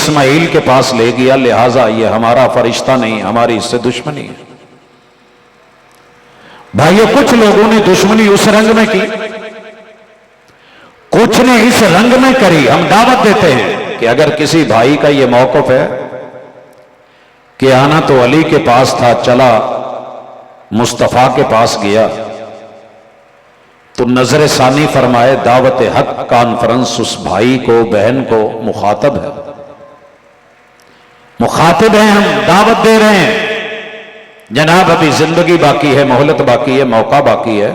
اسماعیل کے پاس لے گیا، لہذا یہ ہمارا فرشتہ نہیں، ہماری اس سے دشمنی ہے۔ بھائیو، کچھ لوگوں نے دشمنی اس رنگ میں کی، کچھ نے اس رنگ میں کری۔ ہم دعوت دیتے ہیں کہ اگر کسی بھائی کا یہ موقف ہے کہ آنا تو علی کے پاس تھا، چلا مصطفیٰ کے پاس گیا، تو نظر ثانی فرمائے دعوت حق کانفرنس اس بھائی کو، بہن کو مخاطب ہے، مخاطب ہیں، ہم دعوت دے رہے ہیں، جناب ابھی زندگی باقی ہے، مہلت باقی ہے، موقع باقی ہے،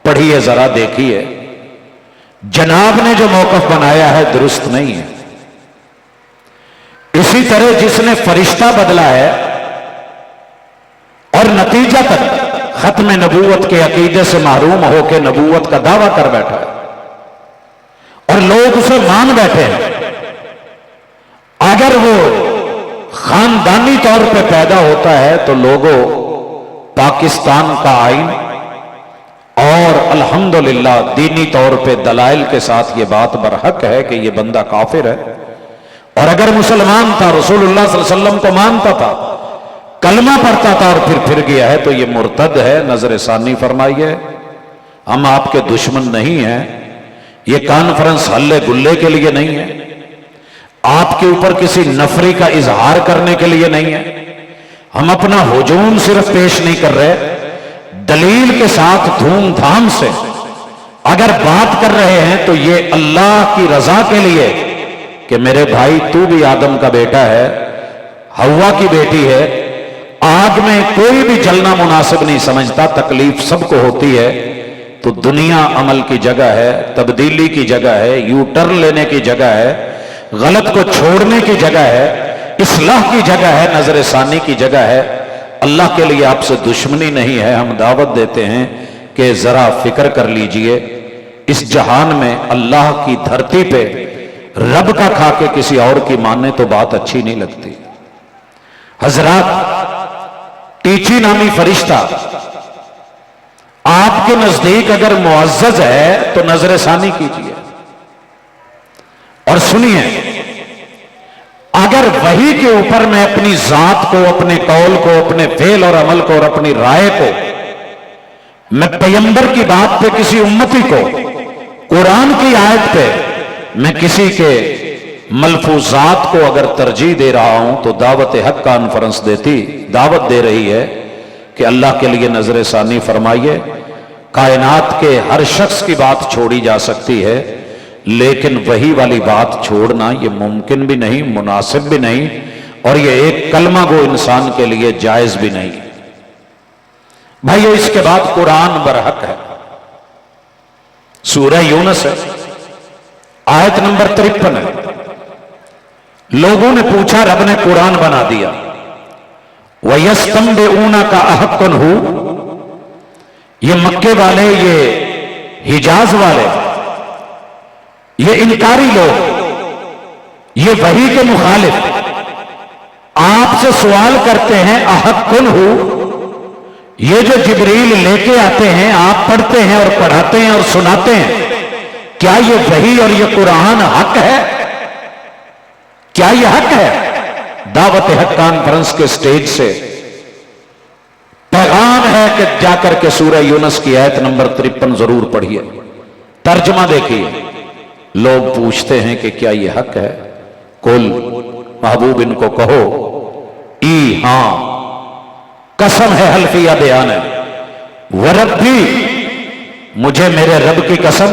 پڑھیے ذرا، دیکھیے جناب نے جو موقف بنایا ہے درست نہیں ہے۔ اسی طرح جس نے فرشتہ بدلا ہے اور نتیجہ تک ختم نبوت کے عقیدے سے محروم ہو کے نبوت کا دعویٰ کر بیٹھا ہے اور لوگ اسے مان بیٹھے ہیں، اگر وہ خاندانی طور پہ پیدا ہوتا ہے تو لوگوں پاکستان کا آئین اور الحمدللہ دینی طور پہ دلائل کے ساتھ یہ بات برحق ہے کہ یہ بندہ کافر ہے، اور اگر مسلمان تھا، رسول اللہ صلی اللہ علیہ وسلم کو مانتا تھا، کلمہ پڑھتا تھا اور پھر گیا ہے، تو یہ مرتد ہے۔ نظر ثانی فرمائیے، ہم آپ کے دشمن نہیں ہیں، یہ کانفرنس ہلے گلے کے لیے نہیں ہے، آپ کے اوپر کسی نفری کا اظہار کرنے کے لیے نہیں ہے، ہم اپنا ہجوم صرف پیش نہیں کر رہے، دلیل کے ساتھ دھوم دھام سے اگر بات کر رہے ہیں تو یہ اللہ کی رضا کے لیے کہ میرے بھائی تو بھی آدم کا بیٹا ہے، حوا کی بیٹی ہے، آگ میں کوئی بھی جلنا مناسب نہیں سمجھتا، تکلیف سب کو ہوتی ہے، تو دنیا عمل کی جگہ ہے، تبدیلی کی جگہ ہے، یو ٹرن لینے کی جگہ ہے، غلط کو چھوڑنے کی جگہ ہے، اصلاح کی جگہ ہے، نظر ثانی کی جگہ ہے۔ اللہ کے لیے آپ سے دشمنی نہیں ہے، ہم دعوت دیتے ہیں کہ ذرا فکر کر لیجئے، اس جہان میں اللہ کی دھرتی پہ رب کا کھا کے کسی اور کی ماننے تو بات اچھی نہیں لگتی۔ حضرات، ٹیچی نامی فرشتہ آپ کے نزدیک اگر معزز ہے تو نظر ثانی کیجئے اور سنیے، اگر وحی کے اوپر میں اپنی ذات کو، اپنے قول کو، اپنے فعل اور عمل کو اور اپنی رائے کو، میں پیغمبر کی بات پہ کسی امتی کو، قرآن کی آیت پہ میں کسی کے ملفوظات کو اگر ترجیح دے رہا ہوں تو دعوت حق کانفرنس دعوت دے رہی ہے کہ اللہ کے لیے نظر ثانی فرمائیے۔ کائنات کے ہر شخص کی بات چھوڑی جا سکتی ہے، لیکن وہی والی بات چھوڑنا یہ ممکن بھی نہیں، مناسب بھی نہیں، اور یہ ایک کلمہ گو انسان کے لیے جائز بھی نہیں۔ بھائیو، اس کے بعد قرآن برحق ہے، سورہ یونس ہے، آیت نمبر 53 ہے۔ لوگوں نے پوچھا، رب نے قرآن بنا دیا، وَيَسْتَنْبِئُونَكَ أَحَقٌّ هُوَ، یہ مکے والے، یہ حجاز والے، یہ انکاری لوگ، یہ وحی کے مخالف آپ سے سوال کرتے ہیں، احقٌ ہو، یہ جو جبریل لے کے آتے ہیں، آپ پڑھتے ہیں اور پڑھاتے ہیں اور سناتے ہیں، کیا یہ وحی اور یہ قرآن حق ہے؟ کیا یہ حق ہے؟ دعوت حق کانفرنس کے سٹیج سے پیغام ہے کہ جا کر کے سورہ یونس کی آیت نمبر 53 ضرور پڑھیے، ترجمہ دیکھیے۔ لوگ پوچھتے ہیں کہ کیا یہ حق ہے؟ کل، محبوب ان کو کہو، ای ہاں، قسم ہے، حلفیہ بیان ہے، وربی، مجھے میرے رب کی قسم،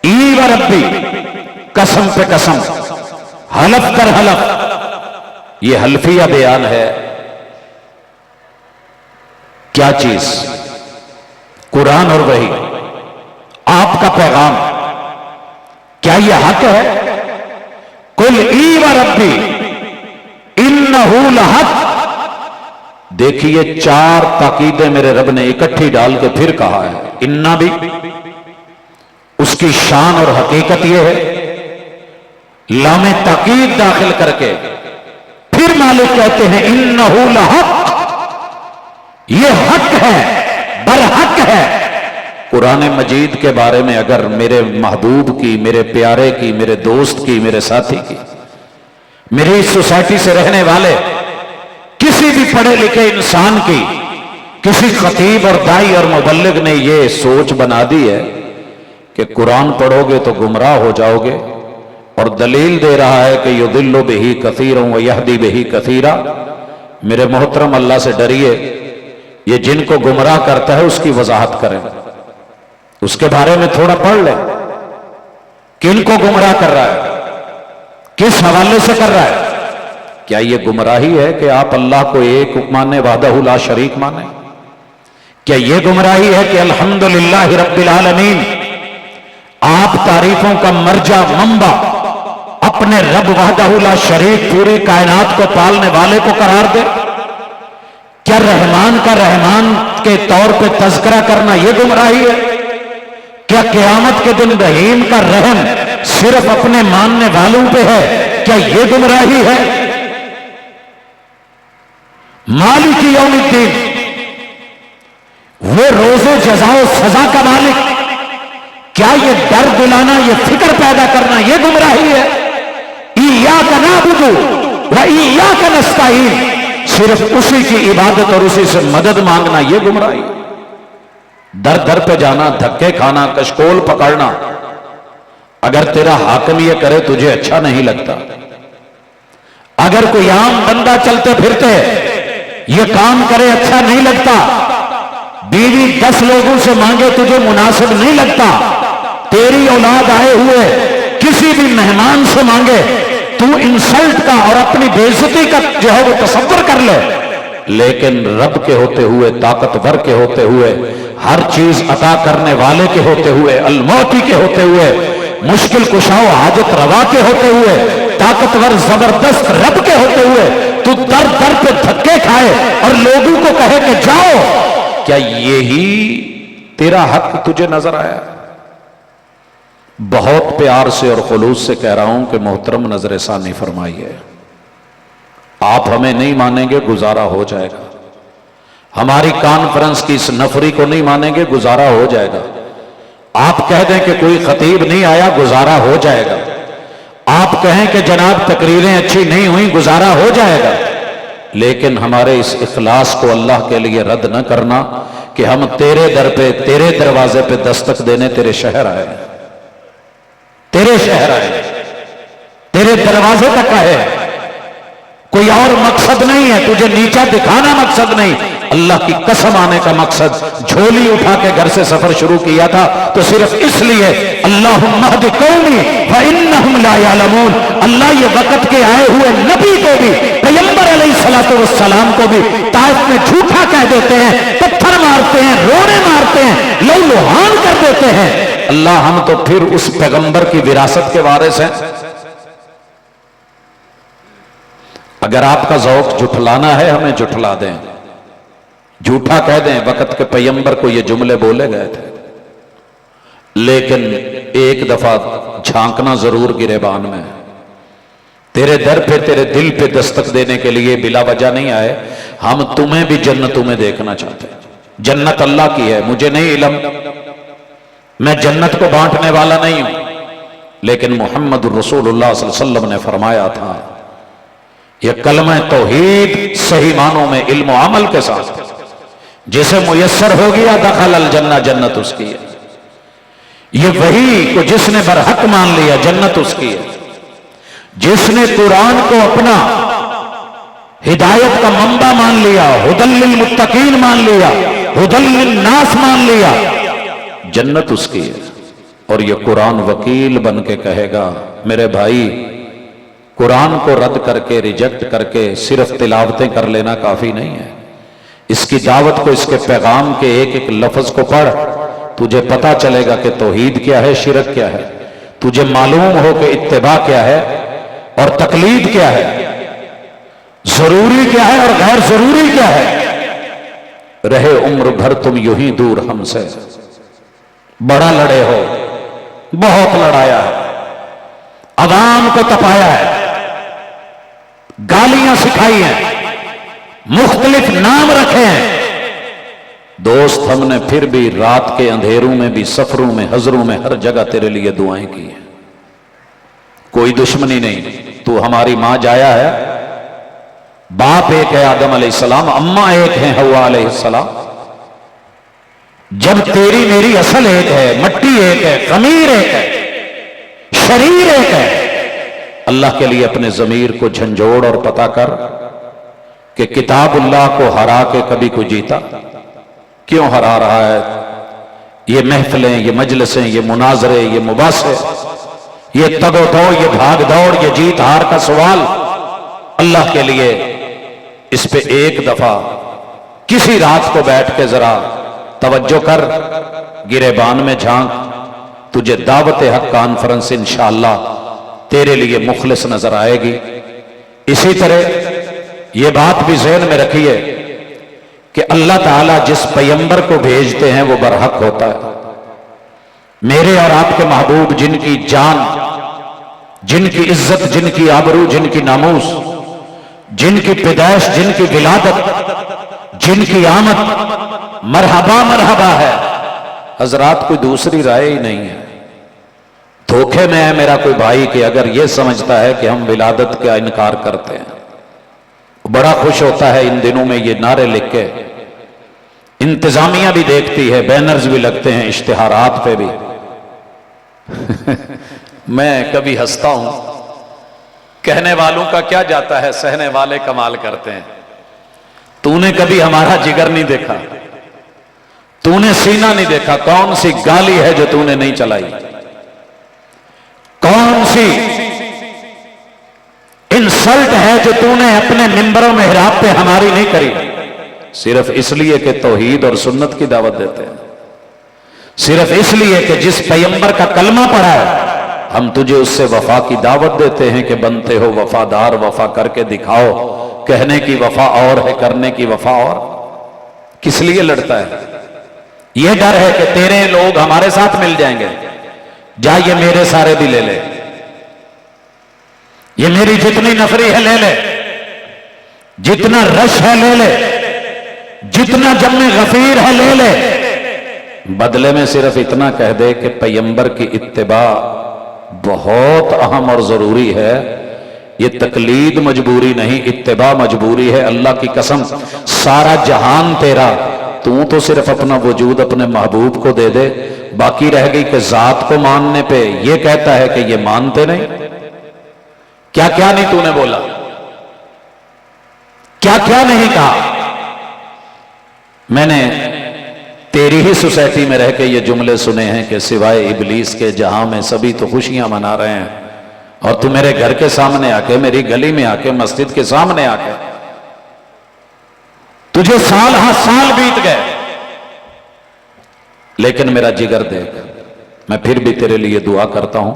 ای وربی، قسم پہ قسم، حلف پر حلف، یہ حلفیہ بیان ہے۔ کیا چیز؟ قرآن اور وحی، آپ کا پیغام، کیا یہ حق ہے؟ قل ای وربی انہ لحق، دیکھیے 4 تاکیدیں میرے رب نے اکٹھی ڈال کے پھر کہا ہے۔ انہ بھی اس کی شان اور حقیقت یہ ہے، لام تاکید داخل کر کے پھر مالک کہتے ہیں انہ لحق، یہ حق ہے، برحق ہے۔ قرآن مجید کے بارے میں اگر میرے محبوب کی، میرے پیارے کی، میرے دوست کی، میرے ساتھی کی मेरी इस सोसाइटी से रहने वाले किसी भी पढ़े लिखे इंसान की, किसी खतीब और दाई और मुबल्लिग ने ये सोच बना दी है कि कुरान पढ़ोगे तो गुमराह हो जाओगे, और दलील दे रहा है कि युदिल्लु बिही कसीरन व यहदी बिही कसीरा। मेरे मोहतरम, अल्लाह से डरिए, ये जिनको गुमराह करता है उसकी वजाहत करें, उसके बारे में थोड़ा पढ़ लें। किनको गुमराह कर रहा है, किस हवाले से कर रहा है? क्या यह गुमराही है कि आप अल्लाह को एक माने, वहदहु ला शरीक माने? क्या यह गुमराही है कि अल्हम्दुलिल्लाह रब्बिल आलमीन आप तारीफों का मर्जा मंबा अपने रब वहदहु ला शरीक पूरी कायनात को पालने वाले को करार दे? क्या रहमान का रहमान के तौर पे तज़किरा करना यह गुमराही है? क्या क़यामत के दिन रहीम का रहम सिर्फ अपने मानने वालों पे है? क्या यह गुमराही है? मालिक यौमिद्दीन, वो रोज़े जज़ा सजा का मालिक, क्या ये डर दिलाना, ये फिक्र पैदा करना यह गुमराही है? इय्याका नअबुदु व इय्याका नस्तईन, सिर्फ उसी की इबादत और उसी से मदद मांगना यह गुमराही? दर दर पे जाना, धक्के खाना, कशकोल पकड़ना, अगर तेरा हाकिम ये करे तुझे अच्छा नहीं लगता, अगर कोई आम बंदा चलते फिरते ये काम करे अच्छा नहीं लगता, बीवी 10 लोगों से मांगे तुझे मुनासिब नहीं लगता, तेरी औलाद आए हुए किसी भी मेहमान से मांगे तू इंसल्ट का और अपनी बेइज्जती का जो है वो तसव्वुर कर ले, लेकिन रब के होते हुए, ताकतवर के होते हुए, हर चीज अता करने वाले के होते हुए, अलमौती के होते हुए, मुश्किल कुशाओ हाजत रवा के होते हुए, ताकतवर जबरदस्त रब के होते हुए तू दर दर पे धक्के खाए और लोगों को कहे कि जाओ, क्या यही तेरा हक तुझे नजर आया? बहुत प्यार से और खुलूस से कह रहा हूं कि मोहतरम नजर सानी फरमाइए, आप हमें नहीं मानेंगे गुजारा हो जाएगा, हमारी कॉन्फ्रेंस की इस नफरी को नहीं मानेंगे गुजारा हो जाएगा, आप कह दें कि कोई खतीब नहीं आया गुजारा हो जाएगा, आप कहें कि जनाब तकरीरें अच्छी नहीं हुई गुजारा हो जाएगा, लेकिन हमारे इस इखलास को अल्लाह के लिए रद्द न करना कि हम तेरे दर पे, तेरे दरवाजे पे दस्तक देने तेरे शहर आए, तेरे शहर आए, तेरे दरवाजे तक आए, कोई और मकसद नहीं है, तुझे नीचा दिखाना मकसद नहीं, अल्लाह की कसम आने का मकसद। झोली उठा के घर से सफर शुरू किया था तो सिर्फ इसलिए अल्लाहुम्मा हदी कौमी व इन्नहुम ला यालमून, अल्लाह ये वक्त के आए हुए नबी को भी, पैगंबर अलैहिस्सलातु वस्सलाम को भी ताइफ में झूठा कह देते हैं, पत्थर मारते हैं, रोने मारते हैं, लहूलुहान कर देते हैं। अल्लाह हम तो फिर उस पैगंबर की विरासत के वारिस हैं। अगर आपका ज़ौक़ जुठलाना है हमें जुठला दें, झूठा कह दें, वक्त के पैगंबर को ये जुमले बोले गए थे, लेकिन एक दफा झांकना जरूर गिरेबान में। तेरे दर पे, तेरे दिल पे दस्तक देने के लिए बिला वजह नहीं आए, हम तुम्हें भी जन्नतों में देखना चाहते हैं। जन्नत अल्लाह की है, मुझे नहीं इल्म, मैं जन्नत को बांटने वाला नहीं हूं, लेकिन मोहम्मद रसूलुल्लाह सल्लल्लाहु अलैहि वसल्लम ने फरमाया था यह कलमा तौहीद सही मानों में इल्म और अमल के साथ जिसे मुयस्सर हो गया दखल अल जन्ना, जन्नत उसकी है। ये वही को जिसने बरहक मान लिया जन्नत उसकी है। जिसने कुरान को अपना हिदायत का मंबा मान लिया, हुदल लिल मुत्तकीन मान लिया, हुदल लिन नास मान लिया, जन्नत उसकी है। और ये कुरान वकील बन के कहेगा मेरे भाई, कुरान को रद्द करके, रिजेक्ट करके सिर्फ तिलावतें कर लेना काफी नहीं है। इसकी दावत को, इसके पैगाम के एक एक लफ्ज को पढ़, तुझे पता चलेगा कि तौहीद क्या है, शिरक क्या है, तुझे मालूम हो कि इत्तिबा क्या है और तकलीद क्या है, जरूरी क्या है और गैर जरूरी क्या है। रहे उम्र भर तुम यूं ही दूर हमसे, बड़ा लड़े हो, बहुत लड़ाया है, अवाम को तपाया है, गालियां सिखाई हैं, मुख्तलिफ नाम रखे हैं, दोस्त हमने फिर भी रात के अंधेरों में भी, सफरों में, हजरों में, हर जगह तेरे लिए दुआएं की हैं। कोई दुश्मनी नहीं, تو ہماری ماں جایا ہے، باپ ایک ہے آدم علیہ السلام، اماں ایک ہے حوا علیہ السلام، جب تیری میری اصل ایک ہے، مٹی ایک ہے، خمیر ایک ہے، شریر ایک ہے، اللہ کے لیے اپنے ضمیر کو جھنجھوڑ اور پتا کر کہ کتاب اللہ کو ہرا کے کبھی کوئی جیتا؟ کیوں ہرا رہا ہے؟ یہ محفلیں، یہ مجلسیں، یہ مناظرے، یہ مباحثے، یہ تگ و دو، یہ بھاگ دوڑ، یہ جیت ہار کا سوال، اللہ کے لیے اس پہ ایک دفعہ کسی رات کو بیٹھ کے ذرا توجہ کر، گریبان میں جھانک، تجھے دعوت حق کانفرنس انشاءاللہ تیرے لیے مخلص نظر آئے گی۔ اسی طرح یہ بات بھی ذہن میں رکھیے کہ اللہ تعالیٰ جس پیغمبر کو بھیجتے ہیں وہ برحق ہوتا ہے۔ میرے اور آپ کے محبوب جن کی جان، جن کی عزت، جن کی آبرو، جن کی ناموس، جن کی پیدائش، جن کی ولادت، جن کی آمد مرحبا مرحبا ہے، حضرات کوئی دوسری رائے ہی نہیں ہے۔ دھوکے میں ہے میرا کوئی بھائی کہ اگر یہ سمجھتا ہے کہ ہم ولادت کا انکار کرتے ہیں، بڑا خوش ہوتا ہے ان دنوں میں یہ نعرے لکھ کے، انتظامیہ بھی دیکھتی ہے، بینرز بھی لگتے ہیں اشتہارات پہ بھی۔ میں کبھی ہنستا ہوں، کہنے والوں کا کیا جاتا ہے، سہنے والے کمال کرتے ہیں۔ تو نے کبھی ہمارا جگر نہیں دیکھا، تو نے سینہ نہیں دیکھا، کون سی گالی ہے جو تو نے نہیں چلائی، کون سی انسلٹ ہے جو تو نے اپنے منبر و محراب پہ ہماری نہیں کری، صرف اس لیے کہ توحید اور سنت کی دعوت دیتے ہیں، صرف اس لیے کہ جس پیغمبر کا کلمہ پڑھا ہے ہم تجھے اس سے وفا کی دعوت دیتے ہیں کہ بنتے ہو وفادار، وفا کر کے دکھاؤ، کہنے کی وفا اور ہے، کرنے کی وفا اور۔ کس لیے لڑتا ہے؟ یہ ڈر ہے کہ تیرے لوگ ہمارے ساتھ مل جائیں گے، جا یہ میرے سارے بھی لے لے، یہ میری جتنی نفری ہے لے لے، جتنا رش ہے لے لے، جتنا جم غفیر ہے لے لے، بدلے میں صرف اتنا کہہ دے کہ پیغمبر کی اتباع بہت اہم اور ضروری ہے، یہ تقلید مجبوری نہیں، اتباع مجبوری ہے۔ اللہ کی قسم سارا جہان تیرا، تو صرف اپنا وجود اپنے محبوب کو دے دے، باقی رہ گئی کہ ذات کو ماننے پہ یہ کہتا ہے کہ یہ مانتے نہیں۔ کیا کیا نہیں تو نے بولا، کیا کیا نہیں کہا۔ میں نے تیری ہی سوسائٹی میں رہ کے یہ جملے سنے ہیں کہ سوائے ابلیس کے جہاں میں سبھی تو خوشیاں منا رہے ہیں، اور تو میرے گھر کے سامنے آ کے، میری گلی میں آ کے، مسجد کے سامنے آ کے، تجھے سال ہاں سال بیت گئے، لیکن میرا جگر دیکھ، میں پھر بھی تیرے لیے دعا کرتا ہوں۔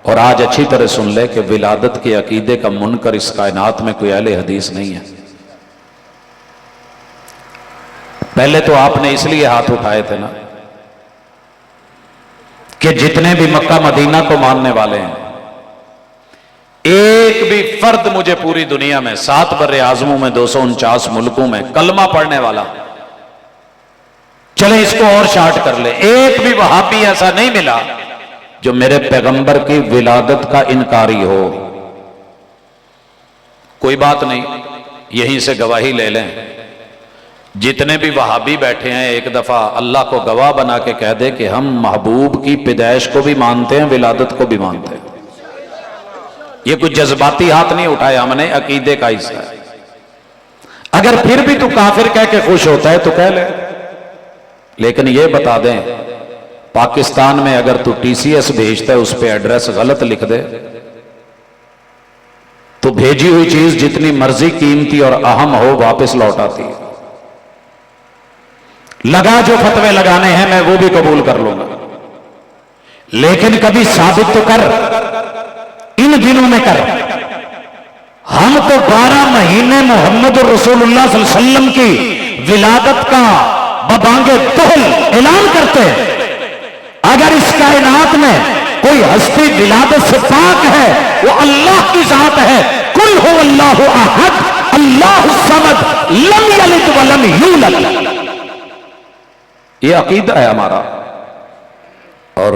اور آج اچھی طرح سن لے کہ ولادت کے عقیدے کا منکر اس کائنات میں کوئی اہل حدیث نہیں ہے۔ پہلے تو آپ نے اس لیے ہاتھ اٹھائے تھے نا کہ جتنے بھی مکہ مدینہ کو ماننے والے ہیں، ایک بھی فرد مجھے پوری دنیا میں 7 بر اعظموں میں 249 ملکوں میں کلمہ پڑھنے والا، چلے اس کو اور شارٹ کر لے، ایک بھی وہابی ایسا نہیں ملا جو میرے پیغمبر کی ولادت کا انکاری ہو۔ کوئی بات نہیں، یہیں سے گواہی لے لیں، جتنے بھی وہابی بیٹھے ہیں ایک دفعہ اللہ کو گواہ بنا کے کہہ دے کہ ہم محبوب کی پیدائش کو بھی مانتے ہیں، ولادت کو بھی مانتے ہیں۔ یہ کچھ جذباتی ہاتھ نہیں اٹھایا ہم نے، عقیدے کا حصہ ہے۔ اگر پھر بھی تو کافر کہہ کے خوش ہوتا ہے تو کہہ لے، لیکن یہ بتا دیں پاکستان میں اگر تو ٹی سی ایس بھیجتا ہے اس پہ ایڈریس غلط لکھ دے تو بھیجی ہوئی چیز جتنی مرضی قیمتی اور اہم ہو واپس لوٹ آتی ہے۔ لگا جو فتوے لگانے ہیں میں وہ بھی قبول کر لوں گا، لیکن کبھی ثابت تو کر، ان دنوں میں کر۔ ہم تو 12 مہینے محمد رسول اللہ صلی اللہ علیہ وسلم کی ولادت کا ببانگ طفل اعلان کرتے ہیں۔ اگر اس کائنات میں کوئی ہستی ولادت سے پاک ہے وہ اللہ کی ذات ہے، قل هو اللہ احد اللہ الصمد لم یلد ولم یولد، یہ عقیدہ ہے ہمارا۔ اور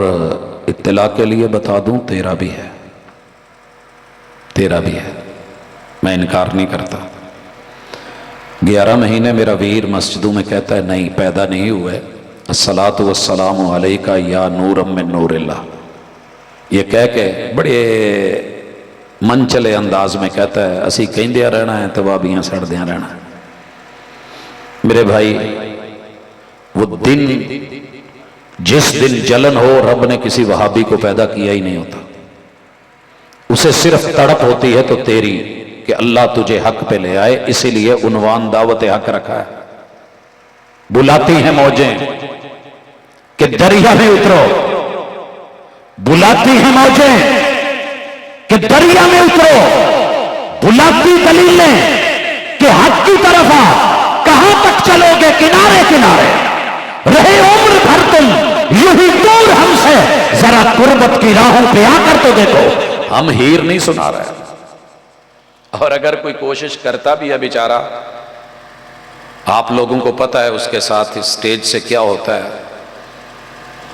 اطلاع کے لیے بتا دوں تیرا بھی ہے، तेरा भी है, मैं इनकार नहीं करता। 11 महीने मेरा वीर मस्जिदों में कहता है नहीं पैदा नहीं हुआ है, अस्सलातु वस्सलामु अलैका या नूरम मिन नूरिल्लाह, ये कह के बड़े मन चले अंदाज में कहता है असी कहंदिया रहना है तो वाबियां सड़दिया रहना है। मेरे भाई वो दिन, जिस दिन जलन हो, रब ने किसी वहाबी को पैदा किया ही नहीं होता, उसे सिर्फ तड़प होती है तो तेरी कि अल्लाह तुझे हक पे ले आए, इसीलिए उन्वान दावत हक रखा है। बुलाती हैं मौजें कि दरिया में उतरो, बुलाती हैं मौजें कि दरिया में उतरो, बुलाती दलीलें कि हक की तरफ आ, कहां तक चलोगे किनारे किनारे, रहे उम्र भर तुम यूं ही दूर हमसे, जरा कुर्बत की राहों पे आकर तो देखो, हम हीर नहीं सुना रहे। और अगर कोई कोशिश करता भी है बेचारा, आप लोगों को पता है उसके साथ इस स्टेज से क्या होता है,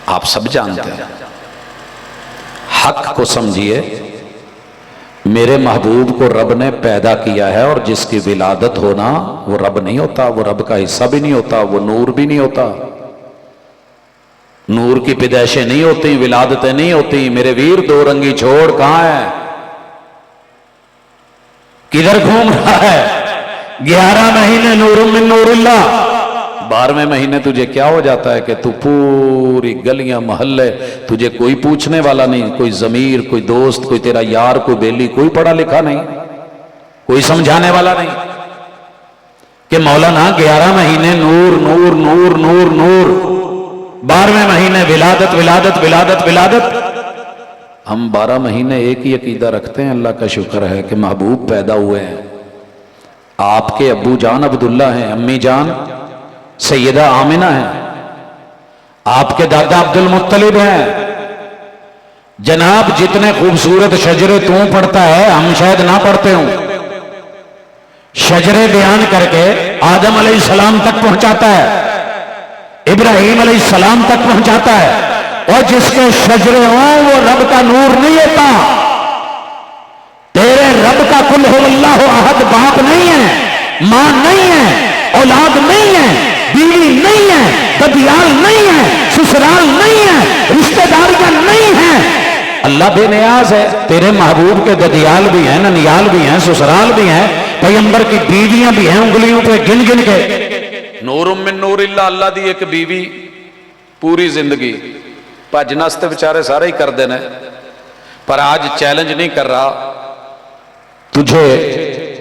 आप सब जानते हैं। हक को समझिए, मेरे महबूब को रब ने पैदा किया है, और जिसकी विलादत होना वो रब नहीं होता, वो रब का हिस्सा भी नहीं होता, वो नूर भी नहीं होता, नूर की पैदाइशें नहीं होती, विलादतें नहीं होती। मेरे वीर दो रंगी छोड़ कहां है, किधर घूम रहा है? 11 महीने नूर मिन नूरिल्लाह, 12वें महीने तुझे क्या हो जाता है कि तू पूरी गलियां मोहल्ले, तुझे कोई पूछने वाला नहीं, कोई जमीर, कोई दोस्त, कोई तेरा यार, कोई बेली, कोई पढ़ा लिखा नहीं, कोई समझाने वाला नहीं कि मौलाना 11 महीने नूर नूर नूर नूर नूर, 12वें महीने विलादत विलादत विलादत विलादत। हम 12 महीने एक ही अकीदा रखते हैं, अल्लाह का शुक्र है कि महबूब पैदा हुए हैं। आपके अब्बू जान अब्दुल्ला हैं, अम्मी जान सैयदा आमिना है, आपके दादा अब्दुल मुत्तलिब हैं। जनाब जितने खूबसूरत शजरे तू पढ़ता है, हम शायद ना पढ़ते हूं। शजरे बयान करके आदम अलैहिस्सलाम तक पहुंचाता है, इब्राहीम अलैहिस्सलाम तक पहुंचाता है, और जिसके शजरे हो वो रब का नूर नहीं होता। तेरे रब का कुल हो अल्लाह अहद बाप नहीं है, मां नहीं है, औलाद नहीं है, बीवी नहीं है, ददियाल नहीं है, ससुराल नहीं है, रिश्तेदारियां नहीं है। अल्लाह बेनियाज है। तेरे महबूब के ददियाल भी हैं, ननियाल भी हैं, ससुराल भी हैं, पैगंबर की बीवियां भी हैं, उंगलियों पे गिन गिन के। नूर मिन नूरिल्लाह, अल्लाह दी एक बीवी पूरी जिंदगी भज नस ते बेचारे सारे ही करते हैं, पर आज चैलेंज नहीं कर रहा, तुझे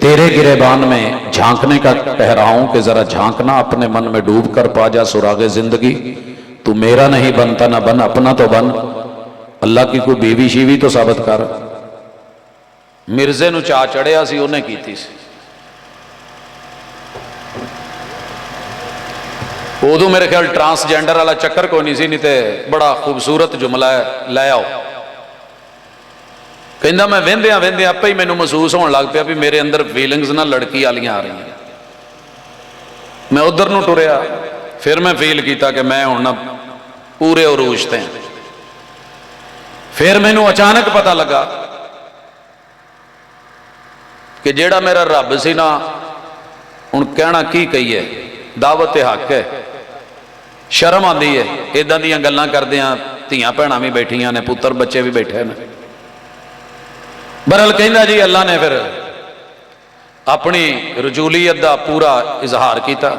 तेरे गिरेबान में झांकने का कह रहा हूं कि जरा झांकना, अपने मन में डूब कर पा जा सुरागे जिंदगी। तू मेरा नहीं बनता ना बन, अपना तो बन। अल्लाह की कोई बीवी शीवी तो साबित कर। मिर्जे नूं चा चढ़िया सी, उन्हें कीती सी, उदों मेरे ख्याल ट्रांसजेंडर वाला चक्कर कोई नहीं सी, नहीं ते बड़ा खूबसूरत जुमला है, लै आओ। कहता मैं वेंदिया वेंदिया आपे ही मैनू महसूस होने लग पिया भी मेरे अंदर फीलिंग्स ना लड़की वालियां आ रही हैं। मैं उधर नूं टुरिया, फिर मैं फील किया कि मैं हुण ना पूरे उरूज ते। फिर मैनू अचानक पता लगा कि जेड़ा मेरा रब सी ना, हुण कहना की कहीए, दावत हक है। शर्म आती है इदां दीयां गल्लां करदियां, धीआं भैणां भी बैठियां ने, पुत्तर बच्चे भी बैठे ने। बरल कहंदा जी अल्लाह ने फिर अपनी रजूलीयत का पूरा इजहार किया।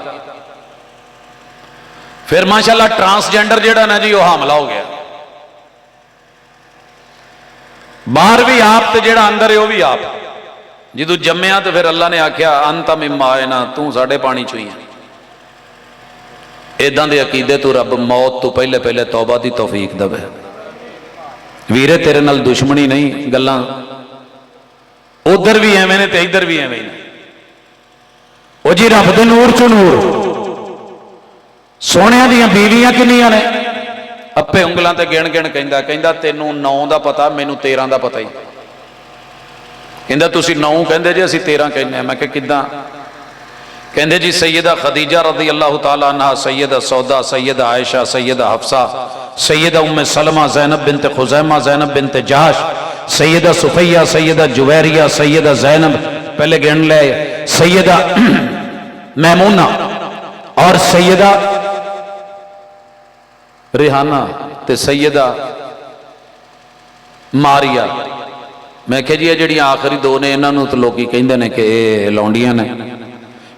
फिर माशाअल्लाह ट्रांसजेंडर जेड़ा ना जी, वह हमला हो गया। बाहर भी आप, जेड़ा अंदर है वह भी आप। जो जम्मिया तो फिर अल्लाह ने आख्या अंता मिम्मा आए ना, तू साढ़े पानी चोई है। इदां दे अकीदे तू रब मौत तो पहले पहले तौबा की तौफीक दवे। वीरे तेरे नाल दुश्मनी नहीं, गल्लां उधर भी एवं ने ते इधर भी एवं ने। ओ जी रब दे नूर चो नूर, सोहणियां दीयां बीवियां किन्नियां ने? अपे उंगलां ते गिण गिण कहंदा, कहंदा तैनू 9 का पता, मैनू 13 का पता ही। कहंदा तुसीं 9 कहंदे जी, असीं 13 कहने। मैं कहा किदां? कहंदे जी सैयदा खदीजा रज़ी अल्लाह तआला अन्हा, सैयदा सौदा, सैयदा आयशा, सैयदा हफ्सा, सैयदा उम्मे सलमा, ज़ैनब बिनत खुज़ैमा, ज़ैनब बिनत जहश, सैयदा सुफैया, सैयदा जुवैरिया, सैयदा जैनब, पहले गिन ले, सैयदा मैमूना और सैयदा रिहाना ते सैयदा मारिया। मैं कहा जी ये जिहड़ियां आखिरी दो ने इन्हों तो लोग कहिंदे ने कि ये लौंडियां ने।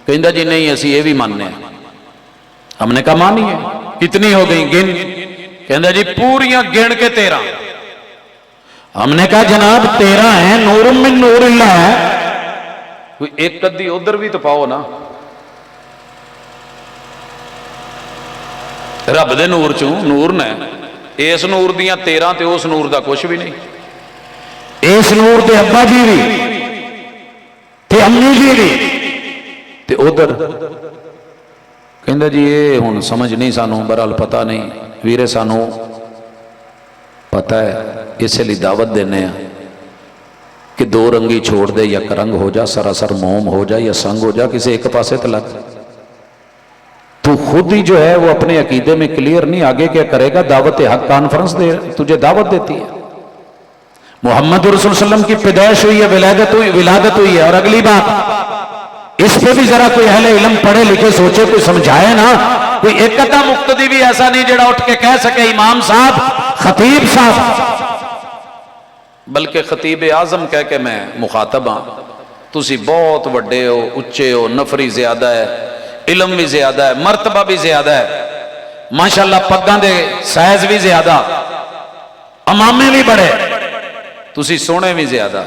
कहिंदा जी नहीं असी ये भी मानने। हमने कहा मानिए। कितनी हो गई गिन? कहंदा जी पूरियां गिन के 13। हमने कहा जनाब 13 है, नूर मिन नूरिल्लाह है, कोई एक अद्धी उधर भी तो पाओ ना। रब दे नूर चों नूर ने, इस नूर दियां 13 ते उस नूर दा कुछ भी नहीं। इस नूर दे अब्बा जी भी ते अम्मी जी भी ते उधर। कहंदा जी ये हुण समझ नहीं सानू, बहरहाल पता नहीं वीरे, सानू पता है, इसलिए दावत देने कि दो रंगी छोड़ दे, या करंग हो जा, सरासर मोम हो जा, या संग हो जा, किसी एक पासे तो लग। तू खुद ही जो है वो अपने अकीदे में क्लियर नहीं, आगे क्या करेगा? दावत हक कॉन्फ्रेंस दे, तुझे दावत देती है। मोहम्मद रसूल सल्लल्लाहु अलैहि वसल्लम की पैदाइश हुई है, विलादत हुई है। और अगली बात, इस पे भी जरा कोई अहले इल्म पढ़े लिखे सोचे, कोई समझाए ना। कोई एक अद्धा मुक्तदी भी ऐसा नहीं जड़ा उठ के कह सके इमाम साहब, खतीब साहब, बल्कि खतीब आजम कह के मैं मुखातब हाँ। तुसी बहुत वड्डे हो, उच्चे हो, नफरी ज्यादा है, इल्म भी ज्यादा है, मर्तबा भी ज्यादा है, माशाअल्लाह पग्गां दे साइज भी ज्यादा, अमामे भी बड़े, तुसी सोहणे भी ज्यादा,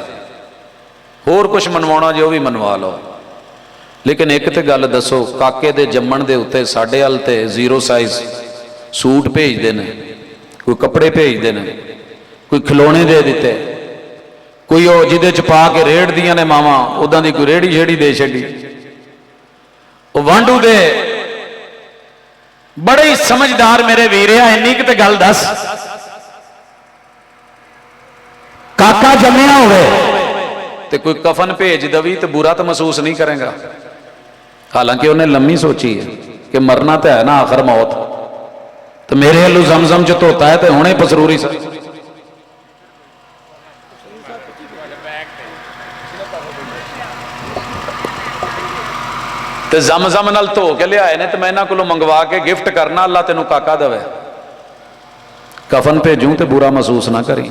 होर कुछ मनवाना जो भी मनवा लो। लेकिन एक तो गल दसो, काके दे जम्मण दे उत्ते साडे अल ते 0 साइज सूट भेजते हैं, कोई कपड़े भेजते हैं, कोई खिलौने दे दिते, कोई वो जिदे च पा के रेड़ दियां ने मावा, उदां दी कोई रेड़ी छेड़ी दे छड़ी। वो वांडू दे बड़े ही समझदार मेरे वीर आ, इन्नी कि गल दस, काका जम्मिया होवे ते कोई कफन भेज दवी तो बुरा तो महसूस नहीं करेगा। हालांकि उन्हें लम्मी सोची है कि मरना तो है ना, आखिर मौत, तो मेरे हलू जमजम च धोता है तो होने पसरूरी सर। तो जमजम नाल धो के लियाए ने, तो मैं इन्हां कोलों मंगवा के गिफ्ट करना, अल्लाह तेनू काका दवे, कफन भेजूं तो बुरा महसूस ना करी।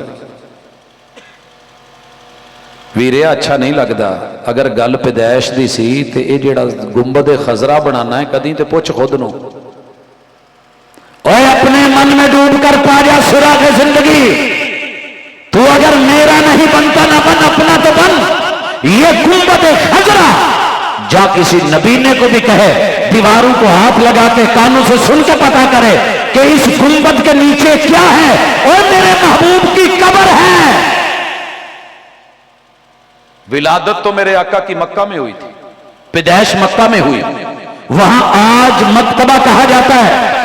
वीरे अच्छा नहीं लगता। अगर गल पैदाइश दी सी ते ये जेड़ा गुंबद खजरा बनाना है, कदी ते पुछ खुद नो। ओए अपने मन में डूब कर पा जा सुराग जिंदगी, तू अगर मेरा नहीं बनता ना बन, अपना तो बन। ये गुंबद खजरा जा किसी नबी ने को भी कहे, दीवारों को हाथ लगा के कानों से सुन के पता करे कि इस गुंबद के नीचे क्या है। और मेरे महबूब की कब्र है। विलादत तो मेरे आका की मक्का में हुई थी, पैदाइश मक्का में हुई, वहां आज मक्तबा कहा जाता है।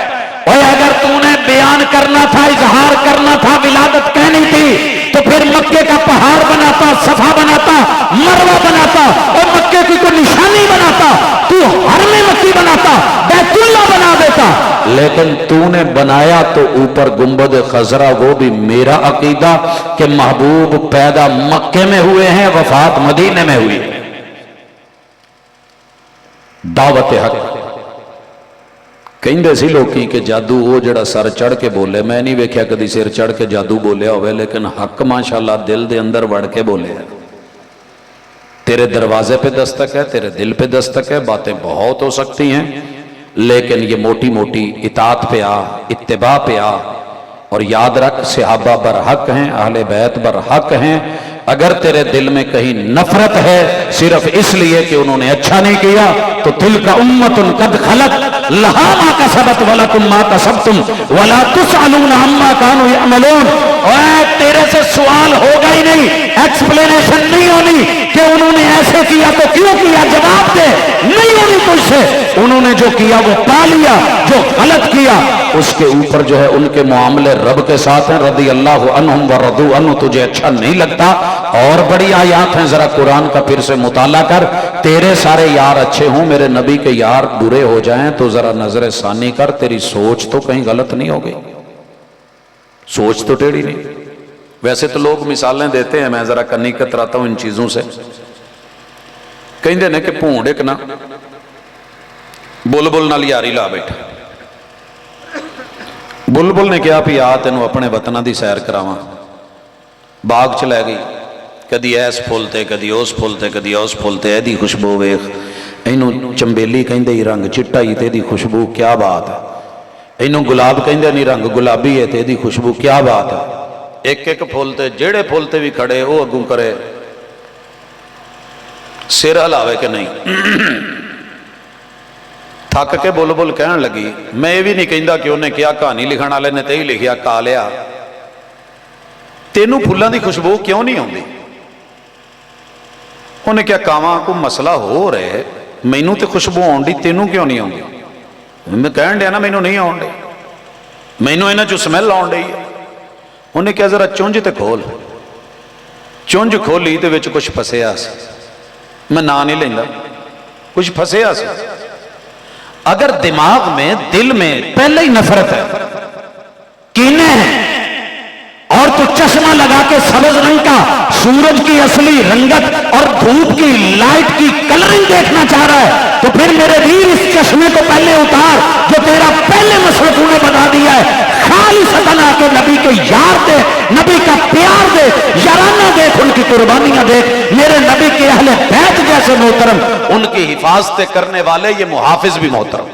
और अगर तूने बयान करना था, इजहार करना था, विलादत कहनी थी, तो फिर मक्के का पहाड़ बनाता, सफा बनाता, मरवा बनाता, और मक्के की कोई निशानी बनाता, तू हरमे मक्की बनाता, बैतुल्ला बना देता। लेकिन तूने बनाया तो ऊपर गुंबद खजरा, वो भी मेरा अकीदा कि महबूब पैदा मक्के में हुए हैं, वफात मदीने में हुई। दावत हक कहते सी लोकी कि जादू वो जड़ा सर चढ़ के बोले, मैं नहीं वेख्या कदी सिर चढ़ के जादू बोलिया होवे, लेकिन हक माशाअल्लाह दिल दे अंदर वड़ के बोले। तेरे दरवाजे पे दस्तक है, तेरे दिल पे दस्तक है। बातें बहुत हो सकती हैं, लेकिन ये मोटी मोटी इताअत पे आ, इत्तिबा पे आ। और याद रख, सहाबा बरहक हैं, अहले बैत बरहक हैं। अगर तेरे दिल में कहीं नफरत है सिर्फ इसलिए कि उन्होंने अच्छा नहीं किया, तो तिलका उम्मतुन कद खलत लहा मा कसबत वलकुम मा कसबतुम वला तुसअलून अम्मा कानू यअमलून। और तेरे से सवाल होगा ही नहीं, एक्सप्लेनेशन नहीं होनी कि उन्होंने ऐसे किया तो क्यों किया, जवाब दे नहीं होनी तुझसे। उन्होंने जो किया वो पा लिया, जो गलत किया उसके ऊपर जो है उनके मामले रब के साथ हैं। रदी अल्लाह अन्हुम व रदू अन्हु। तुझे अच्छा नहीं लगता, और बड़ी आयात हैं, जरा कुरान का फिर से मुताला कर। तेरे सारे यार अच्छे हों, मेरे नबी के यार बुरे हो जाएं तो जरा नजर सानी कर, तेरी सोच तो कहीं गलत नहीं हो गई, सोच तो टेढ़ी नहीं। ویسے تو لوگ مثالیں دیتے ہیں، میں ذرا کنی کتراتا ہوں ان چیزوں سے. کہندے نے کہ بھونڈ ایک نا بلبل نال یاری لا بیٹھا. بلبل نے کہا بھی آ تینوں اپنے وطناں دی سیر کراواں. باغ چ لے گئی، کدی ایس پھول تے کدی اس پھول تے کدی اس پھول تے. ایدی خوشبو ویخ، اینوں چمبیلی کہندے ہی، رنگ چٹا ہی تے دی خوشبو کیا بات ہے. اینوں گلاب کہندے نہیں، رنگ گلابی ہے تے دی خوشبو کیا بات ہے. ایک ایک پھول تے جیڑے پھول تے بھی کھڑے وہ اگوں کرے سر ہلاوے کہ نہیں. تھک کے بلبل کہن لگی، میں یہ بھی نہیں کہندا کہ انہیں کیا کہانی لکھن والے نے تے ہی لکھیا کہا لیا، تینوں پھلاں دی خوشبو کیوں نہیں آتی؟ انہیں کیا کہاں کوئی مسئلہ ہو رہے، مینوں تے خوشبو آن دی، تینوں کیوں نہیں آتی؟ میں کہن دیا نا مینوں نہیں آن دی، مینوں انہاں چوں سمیل آن دی ہے. انہیں کیا ذرا چونج تے کھول. چونج کھولی تے وچ کچھ پھسیا سی، میں نا نہیں لیندا، کچھ پھسیا سی. اگر دماغ میں دل میں پہلے ہی نفرت ہے، کینے ہیں، اور تو چشمہ لگا کے سبز رنگ کا سورج کی اصلی رنگت اور دھوپ کی لائٹ کی کلرنگ دیکھنا چاہ رہا ہے، تو پھر میرے ویر اس چشمے کو پہلے اتار جو تیرا پہلے مسئلہ تو نے بتا دیا ہے. خالصتاً آ کے نبی کے یار دے، نبی کا پیار دے، یارانہ دیکھ، ان کی قربانیاں دیکھ. میرے نبی کے اہل بیت جیسے محترم، ان کی حفاظت کرنے والے یہ محافظ بھی محترم.